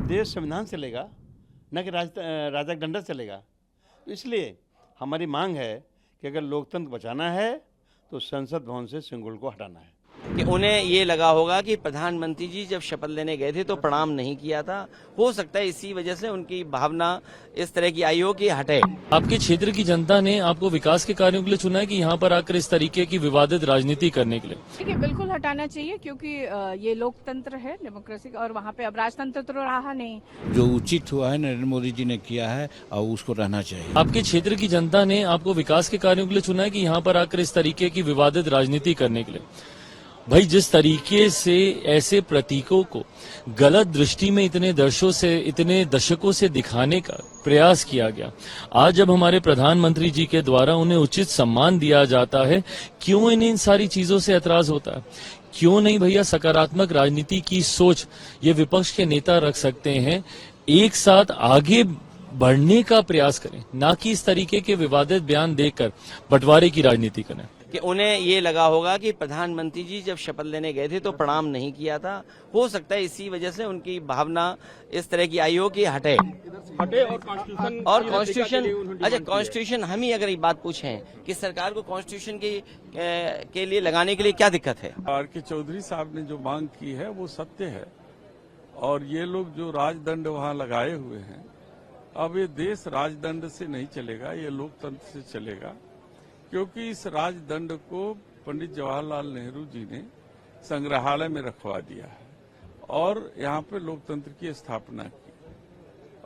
देश संविधान से चलेगा, न कि राजा डंडा चलेगा। तो इसलिए हमारी मांग है कि अगर लोकतंत्र बचाना है तो संसद भवन से सिंगुल को हटाना है। कि उन्हें ये लगा होगा कि प्रधानमंत्री जी जब शपथ लेने गए थे तो प्रणाम नहीं किया था, हो सकता है इसी वजह से उनकी भावना इस तरह की आई हो कि हटे। आपके क्षेत्र की जनता ने आपको विकास के कार्यों के लिए चुना है कि यहाँ पर आकर इस तरीके की विवादित राजनीति करने के लिए? देखिए, बिल्कुल हटाना चाहिए, क्योंकि ये लोकतंत्र है, डेमोक्रेसी, और वहाँ पे अब राजतंत्र तो रहा नहीं। जो उचित हुआ है नरेंद्र मोदी जी ने किया है और उसको रहना चाहिए। आपके क्षेत्र की जनता ने आपको विकास के कार्यों के लिए चुना है कि यहाँ पर आकर इस तरीके की विवादित राजनीति करने के लिए? भाई, जिस तरीके से ऐसे प्रतीकों को गलत दृष्टि में इतने दशकों से दिखाने का प्रयास किया गया, आज जब हमारे प्रधानमंत्री जी के द्वारा उन्हें उचित सम्मान दिया जाता है, क्यों इन सारी चीजों से ऐतराज होता है? क्यों नहीं भैया सकारात्मक राजनीति की सोच ये विपक्ष के नेता रख सकते हैं, एक साथ आगे बढ़ने का प्रयास करें, ना कि इस तरीके के विवादित बयान देकर बंटवारे की राजनीति करें। कि उन्हें ये लगा होगा कि प्रधानमंत्री जी जब शपथ लेने गए थे तो प्रणाम नहीं किया था, हो सकता है इसी वजह से उनकी भावना इस तरह की आई हो कि हटे। और कॉन्स्टिट्यूशन, अच्छा कॉन्स्टिट्यूशन हम ही अगर ये बात पूछें कि सरकार को कॉन्स्टिट्यूशन के लिए लगाने के लिए क्या दिक्कत है? आर.के. चौधरी साहब ने जो मांग की है वो सत्य है, और ये लोग जो राजदंड वहां लगाए हुए हैं, अब ये देश राजदंड से नहीं चलेगा, ये लोकतंत्र से चलेगा, क्योंकि इस राजदंड को पंडित जवाहरलाल नेहरू जी ने संग्रहालय में रखवा दिया है और यहाँ पे लोकतंत्र की स्थापना की।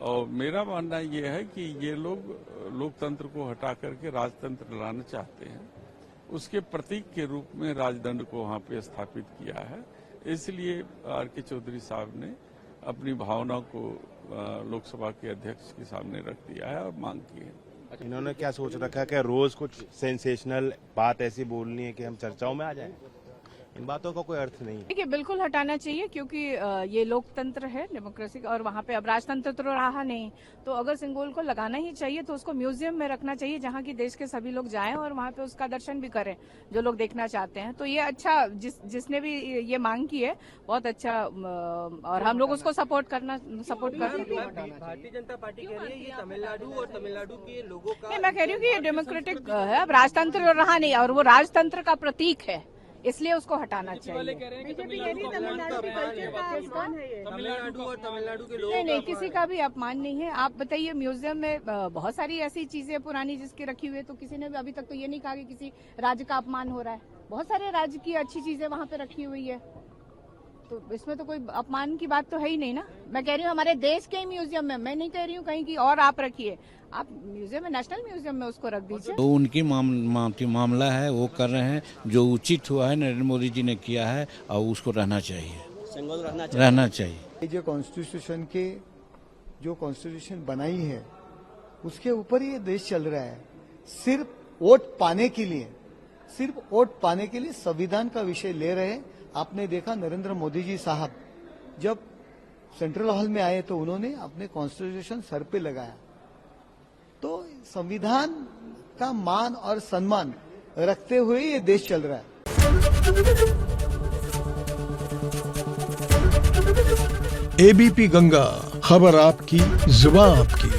और मेरा मानना ये है कि ये लोग लोकतंत्र को हटा करके राजतंत्र लाना चाहते हैं, उसके प्रतीक के रूप में राजदंड को वहाँ पे स्थापित किया है। इसलिए आर.के. चौधरी साहब ने अपनी भावना को लोकसभा के अध्यक्ष के सामने रख दिया है और मांग की है। इन्होंने क्या सोच रखा है कि रोज कुछ सेंसेशनल बात ऐसी बोलनी है कि हम चर्चाओं में आ जाएं? इन बातों का कोई अर्थ नहीं है। देखिए, बिल्कुल हटाना चाहिए, क्योंकि ये लोकतंत्र है, डेमोक्रेसी, और वहाँ पे अब राजतंत्र तो रहा नहीं। तो अगर सिंबल को लगाना ही चाहिए तो उसको म्यूजियम में रखना चाहिए, जहाँ की देश के सभी लोग जाएं और वहाँ पे उसका दर्शन भी करें, जो लोग देखना चाहते हैं। तो ये अच्छा, जिसने भी ये मांग की है, बहुत अच्छा, और हम लोग उसको सपोर्ट करते हैं। भारतीय जनता पार्टी कह रही है ये तमिलनाडु के लोगों का, नहीं, मैं कह रही हूँ कि ये डेमोक्रेटिक है, अब राजतंत्र रहा नहीं, और वो राजतंत्र का प्रतीक है, इसलिए उसको हटाना चाहिए। तमिलनाडु के लोग, नहीं, किसी का भी अपमान नहीं है। आप बताइए, म्यूजियम में बहुत सारी ऐसी चीजें पुरानी जिसकी रखी हुई है, तो किसी ने भी अभी तक तो ये नहीं कहा कि किसी राज्य का अपमान हो रहा है। बहुत सारे राज्य की अच्छी चीजें वहाँ पे रखी हुई है, तो इसमें तो कोई अपमान की बात तो है ही नहीं ना। मैं कह रही हूँ हमारे देश के ही म्यूजियम में, मैं नहीं कह रही हूँ कहीं की और आप रखिए। आप म्यूजियम में, नेशनल म्यूजियम में उसको रख दीजिए। तो उनकी मामला है, वो कर रहे हैं, जो उचित हुआ है नरेंद्र मोदी जी ने किया है और उसको रहना चाहिए। जो कॉन्स्टिट्यूशन बनाई है उसके ऊपर ये देश चल रहा है। सिर्फ वोट पाने के लिए संविधान का विषय ले रहे हैं। आपने देखा नरेंद्र मोदी जी साहब जब सेंट्रल हॉल में आए तो उन्होंने अपने कॉन्स्टिट्यूशन सर पे लगाया। तो संविधान का मान और सम्मान रखते हुए ये देश चल रहा है। एबीपी गंगा, खबर आपकी, जुबान आपकी।